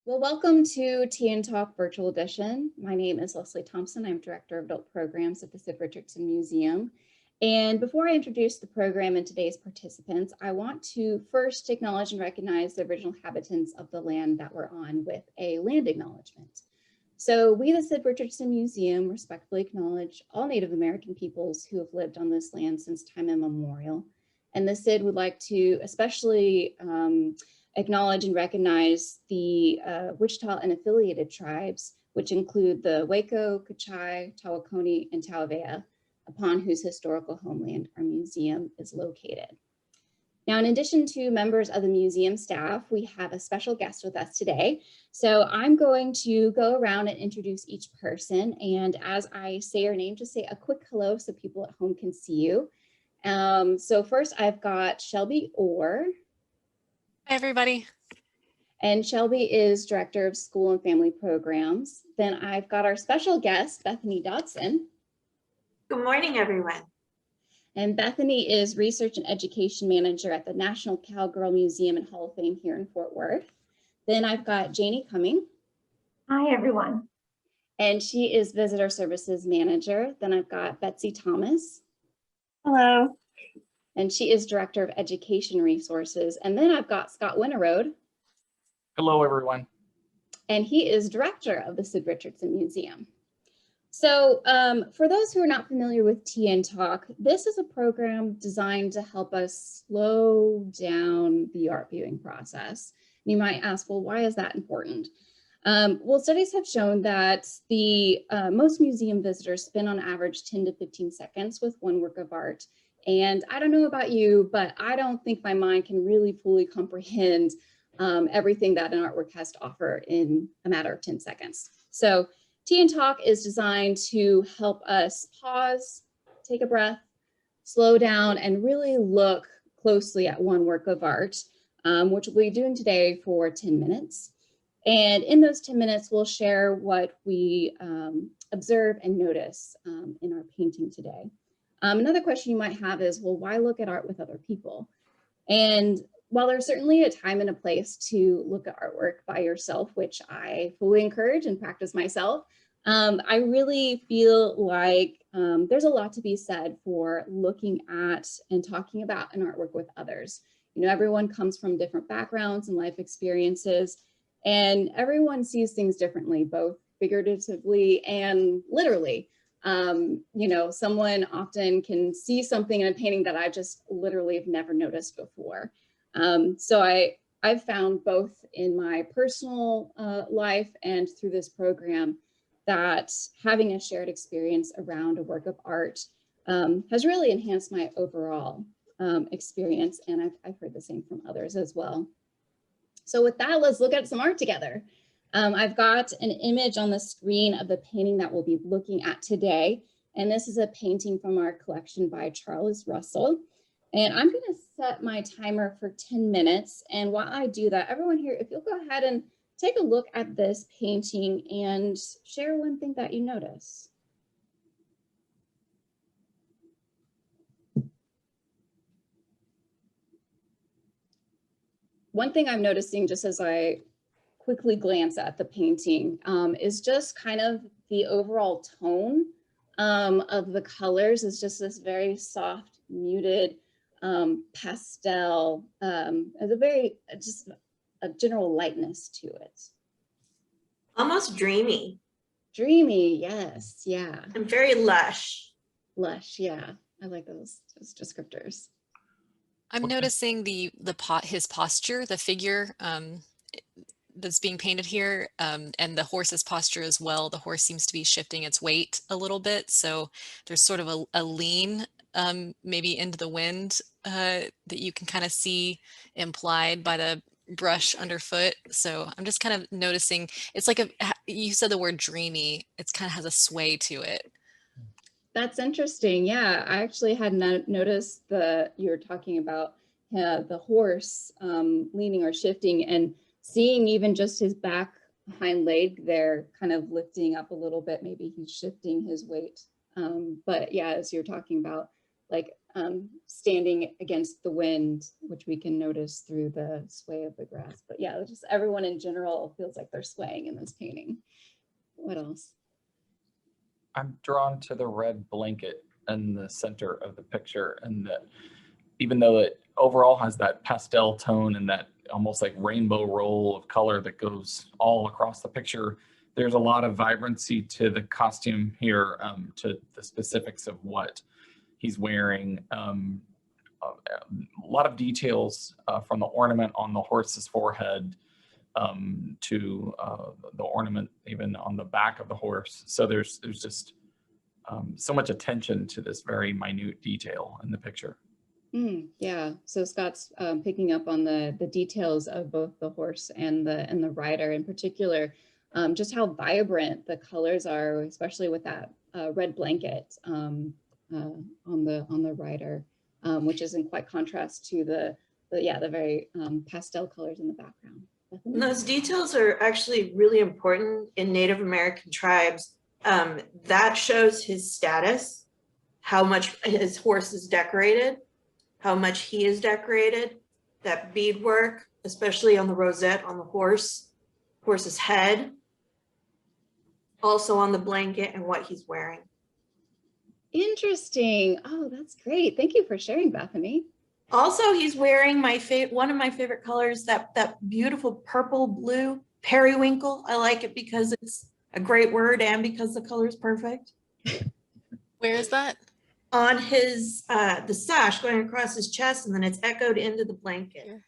Well, welcome to Tea and Talk Virtual Edition. My name is Leslie Thompson. I'm Director of Adult Programs at the Sid Richardson Museum. And before I introduce the program and today's participants, I want to first acknowledge and recognize the original inhabitants of the land that we're on with a land acknowledgement. So we, the Sid Richardson Museum, respectfully acknowledge all Native American peoples who have lived on this land since time immemorial. And the Sid would like to especially acknowledge and recognize the Wichita and affiliated tribes, which include the Waco, Kachai, Tawakoni, and Tauvea, upon whose historical homeland our museum is located. Now, in addition to members of the museum staff, we have a special guest with us today. So I'm going to go around and introduce each person. And as I say your name, just say a quick hello so people at home can see you. So first I've got Shelby Orr. Hi, everybody. And Shelby is Director of School and Family Programs. Then I've got our special guest, Bethany Dodson. Good morning, everyone. And Bethany is Research and Education Manager at the National Cowgirl Museum and Hall of Fame here in Fort Worth. Then I've got Janie Cumming. Hi, everyone. And she is Visitor Services Manager. Then I've got Betsy Thomas. Hello. And she is Director of Education Resources. And then I've got Scott Winterode. Hello, everyone. And he is Director of the Sid Richardson Museum. So for those who are not familiar with Tea and Talk, this is a program designed to help us slow down the art viewing process. And you might ask, well, why is that important? Well, studies have shown that the most museum visitors spend on average 10 to 15 seconds with one work of art. And I don't know about you, but I don't think my mind can really fully comprehend everything that an artwork has to offer in a matter of 10 seconds. So Tea and Talk is designed to help us pause, take a breath, slow down, and really look closely at one work of art, which we'll be doing today for 10 minutes. And in those 10 minutes, we'll share what we observe and notice in our painting today. Another question you might have is, well, why look at art with other people? And while there's certainly a time and a place to look at artwork by yourself, which I fully encourage and practice myself, I really feel like there's a lot to be said for looking at and talking about an artwork with others. You know, everyone comes from different backgrounds and life experiences, and everyone sees things differently, both figuratively and literally. You know, someone often can see something in a painting that I just literally have never noticed before. So I've found both in my personal life and through this program that having a shared experience around a work of art has really enhanced my overall experience. And I've heard the same from others as well. So with that, let's look at some art together. I've got an image on the screen of the painting that we'll be looking at today. And this is a painting from our collection by Charles Russell. And I'm going to set my timer for 10 minutes. And while I do that, everyone here, if you'll go ahead and take a look at this painting and share one thing that you notice. One thing I'm noticing just as I quickly glance at the painting is just kind of the overall tone of the colors is just this very soft, muted pastel, as a very, just a general lightness to it. Almost dreamy. Dreamy, yes, yeah. And very lush. Lush, yeah. I like those descriptors. I'm noticing his posture, the figure that's being painted here, and the horse's posture as well. The horse seems to be shifting its weight a little bit, so there's sort of a lean maybe into the wind that you can kind of see implied by the brush underfoot. So I'm just kind of noticing, it's like you said the word dreamy, it kind of has a sway to it. That's interesting. Yeah, I actually had noticed you were talking about the horse leaning or shifting, and seeing even just his back hind leg there kind of lifting up a little bit. Maybe he's shifting his weight. But yeah, as you're talking about like standing against the wind, which we can notice through the sway of the grass. But yeah, just everyone in general feels like they're swaying in this painting. What else? I'm drawn to the red blanket in the center of the picture, and that even though it overall has that pastel tone and that almost like rainbow roll of color that goes all across the picture, there's a lot of vibrancy to the costume here, to the specifics of what he's wearing. A lot of details from the ornament on the horse's forehead to the ornament even on the back of the horse. So there's just so much attention to this very minute detail in the picture. Yeah, so Scott's picking up on the details of both the horse and the rider in particular, just how vibrant the colors are, especially with that red blanket on the rider, which is in quite contrast to the very pastel colors in the background. And those details are actually really important in Native American tribes. That shows his status, how much his horse is decorated, how much he is decorated, that beadwork, especially on the rosette on the horse's head, also on the blanket and what he's wearing. Interesting. Oh, that's great. Thank you for sharing, Bethany. Also, he's wearing one of my favorite colors, that beautiful purple blue periwinkle. I like it because it's a great word and because the color is perfect. Where is that? On his the sash going across his chest, and then it's echoed into the blanket.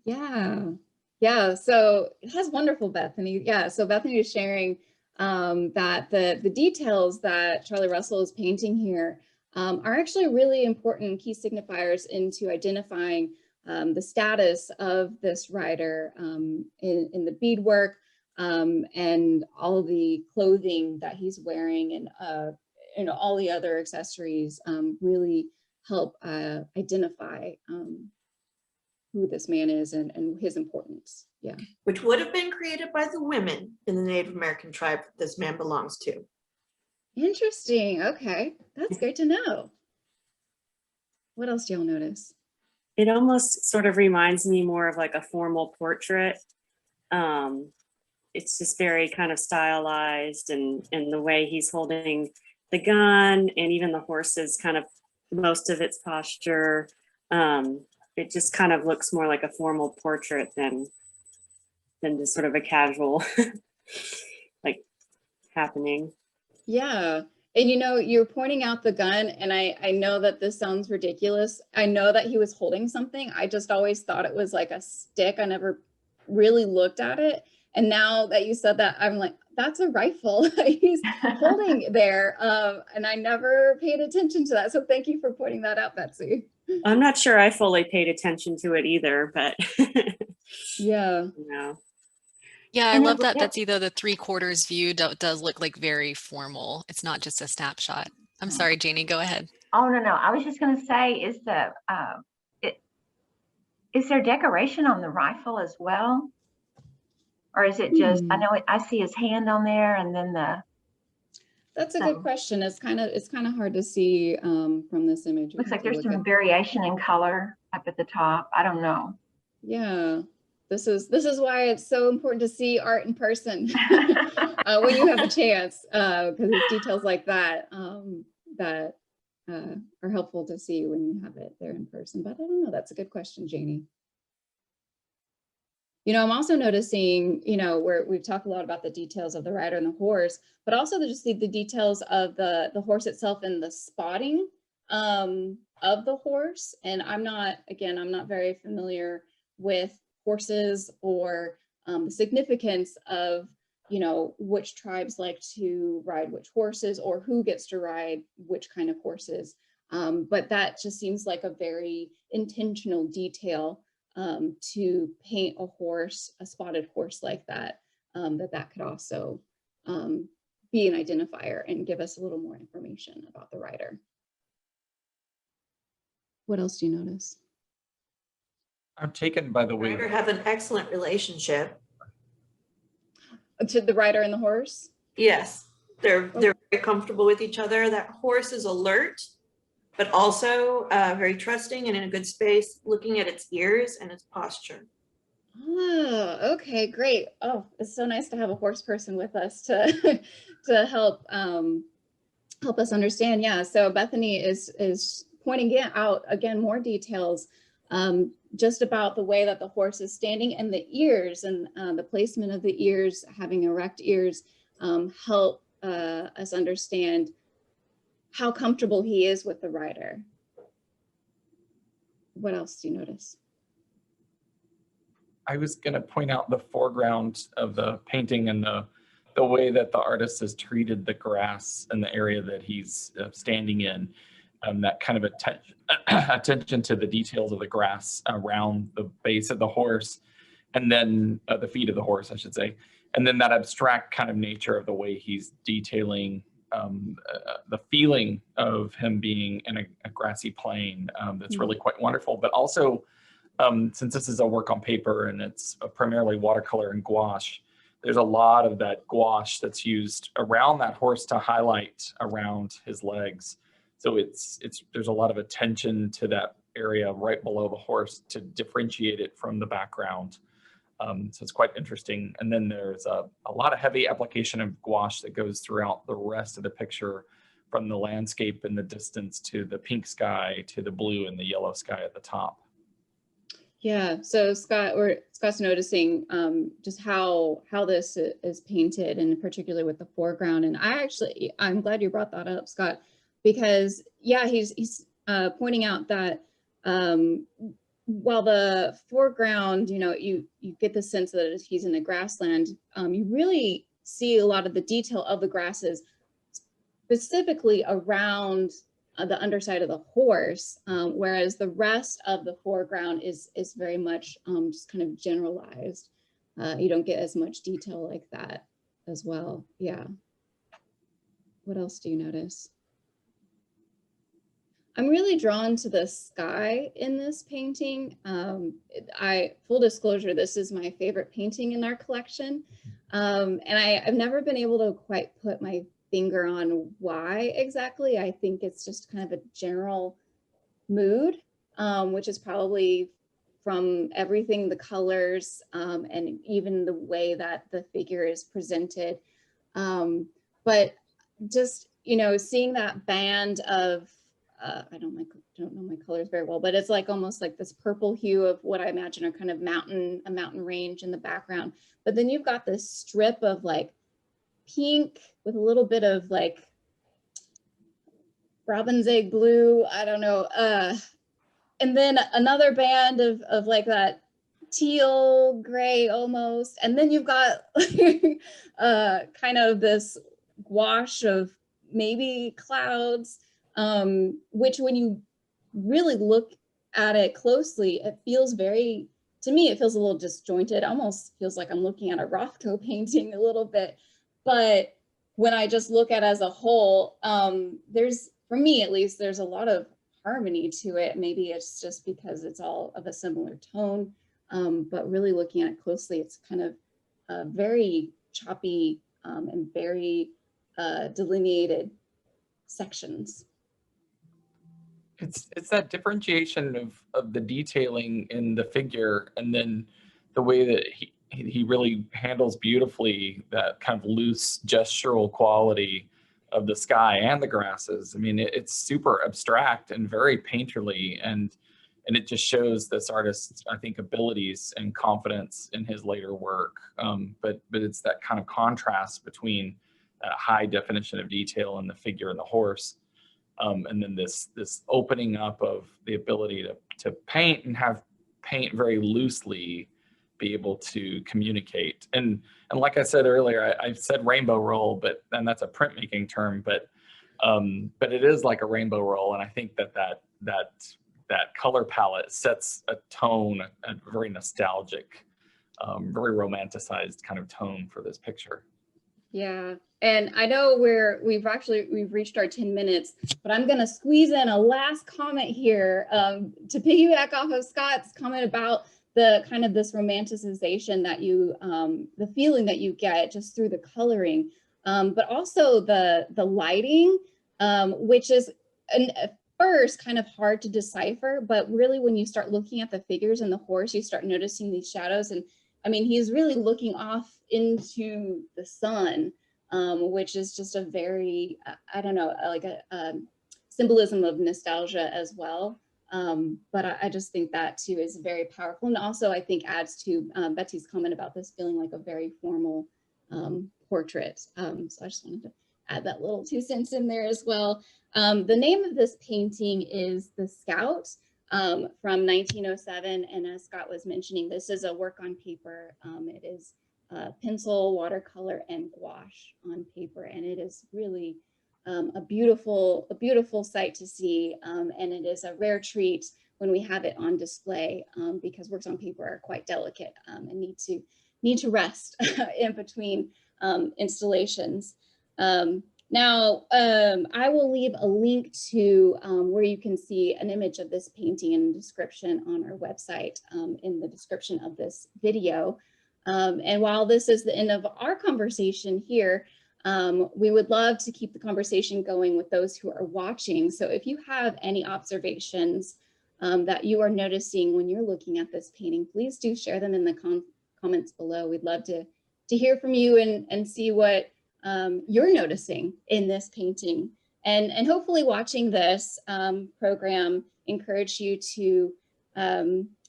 Yeah, so that's wonderful, Bethany. Yeah, so Bethany is sharing that the details that Charlie Russell is painting here are actually really important key signifiers into identifying the status of this rider in the beadwork and all the clothing that he's wearing, and all the other accessories really help identify who this man is and his importance. Yeah. Which would have been created by the women in the Native American tribe that this man belongs to. Interesting. Okay, that's great to know. What else do y'all notice? It almost sort of reminds me more of like a formal portrait. It's just very kind of stylized, and the way he's holding the gun, and even the horse's kind of most of its posture. It just kind of looks more like a formal portrait than just sort of a casual like happening. Yeah. And you're pointing out the gun, and I know that this sounds ridiculous. I know that he was holding something. I just always thought it was like a stick. I never really looked at it. And now that you said that, I'm like, that's a rifle he's holding there. And I never paid attention to that. So thank you for pointing that out, Betsy. I'm not sure I fully paid attention to it either, but yeah. No. Yeah, I love that, Betsy, though the 3/4 view does look like very formal. It's not just a snapshot. I'm sorry, Janie, go ahead. Oh, no. I was just going to say, is there decoration on the rifle as well? Or is it just, I know I see his hand on there, and then That's a good question. It's kind of hard to see from this image. Looks like there's some variation in color up at the top. I don't know. Yeah, this is why it's so important to see art in person when you have a chance, because it's details like that that are helpful to see when you have it there in person. But I don't know. That's a good question, Janie. I'm also noticing, where we've talked a lot about the details of the rider and the horse, but also just the details of the horse itself and the spotting of the horse. And I'm not very familiar with horses or the significance of, which tribes like to ride which horses or who gets to ride which kind of horses. But that just seems like a very intentional detail to paint a spotted horse like that, that could also be an identifier and give us a little more information about the rider. What else do you notice? I'm taken by the way Rider have an excellent relationship. To the rider and the horse? Yes, they're very comfortable with each other. That horse is alert but also very trusting and in a good space, looking at its ears and its posture. Oh, okay, great. Oh, it's so nice to have a horse person with us to to help help us understand. Yeah, so Bethany is pointing out again more details just about the way that the horse is standing, and the ears and the placement of the ears, having erect ears, help us understand how comfortable he is with the rider. What else do you notice? I was going to point out the foreground of the painting and the way that the artist has treated the grass and the area that he's standing in. That kind of attention to the details of the grass around the base of the horse, and then the feet of the horse, I should say. And then that abstract kind of nature of the way he's detailing the feeling of him being in a grassy plain. That's really quite wonderful. But also, since this is a work on paper and it's primarily watercolor and gouache, there's a lot of that gouache that's used around that horse to highlight around his legs. So there's a lot of attention to that area right below the horse to differentiate it from the background. So it's quite interesting. And then there's a lot of heavy application of gouache that goes throughout the rest of the picture, from the landscape in the distance to the pink sky to the blue and the yellow sky at the top. Yeah, so Scott's noticing just how this is painted, and particularly with the foreground. And I'm glad you brought that up, Scott, because yeah, he's pointing out that while the foreground, you get the sense that he's in a grassland, you really see a lot of the detail of the grasses, specifically around the underside of the horse, whereas the rest of the foreground is very much just kind of generalized. You don't get as much detail like that as well. Yeah. What else do you notice? I'm really drawn to the sky in this painting. Full disclosure, this is my favorite painting in our collection. And I've never been able to quite put my finger on why exactly. I think it's just kind of a general mood, which is probably from everything, the colors, and even the way that the figure is presented. But just, seeing that band of, I don't know my colors very well, but it's like almost like this purple hue of what I imagine are kind of a mountain range in the background. But then you've got this strip of like pink with a little bit of like robin's egg blue, I don't know, and then another band of like that teal gray almost, and then you've got kind of this wash of maybe clouds, which when you really look at it closely, it feels to me it feels a little disjointed, almost feels like I'm looking at a Rothko painting a little bit. But when I just look at it as a whole, for me at least, there's a lot of harmony to it. Maybe it's just because it's all of a similar tone, but really looking at it closely, it's kind of very choppy and very delineated sections. It's that differentiation of the detailing in the figure, and then the way that he really handles beautifully that kind of loose gestural quality of the sky and the grasses. I mean, it's super abstract and very painterly, and it just shows this artist's, I think, abilities and confidence in his later work. But it's that kind of contrast between that high definition of detail in the figure and the horse, and then this opening up of the ability to paint and have paint very loosely be able to communicate. And like I said earlier, I said rainbow roll, and that's a printmaking term, but it is like a rainbow roll. And I think that color palette sets a tone, a very nostalgic, very romanticized kind of tone for this picture. Yeah, and I know we've reached our 10 minutes, but I'm going to squeeze in a last comment here to piggyback off of Scott's comment about the kind of this romanticization that the feeling that you get just through the coloring, but also the lighting, which is first kind of hard to decipher, but really when you start looking at the figures and the horse, you start noticing these shadows. And I mean, he's really looking off into the sun, which is just a very, I don't know, like a symbolism of nostalgia as well. But I just think that too is very powerful. And also I think adds to Betsy's comment about this feeling like a very formal portrait. So I just wanted to add that little 2 cents in there as well. The name of this painting is The Scout from 1907. And as Scott was mentioning, this is a work on paper. It is pencil, watercolor, and gouache on paper. And it is really a beautiful sight to see. And it is a rare treat when we have it on display because works on paper are quite delicate and need to rest in between installations. Now, I will leave a link to where you can see an image of this painting and description on our website in the description of this video. And while this is the end of our conversation here, we would love to keep the conversation going with those who are watching. So if you have any observations that you are noticing when you're looking at this painting, please do share them in the comments below. We'd love to hear from you and see what you're noticing in this painting. And hopefully watching this program encourage you to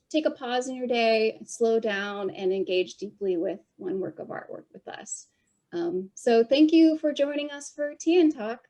take a pause in your day, slow down, and engage deeply with one work of artwork with us. So thank you for joining us for Tea and Talk.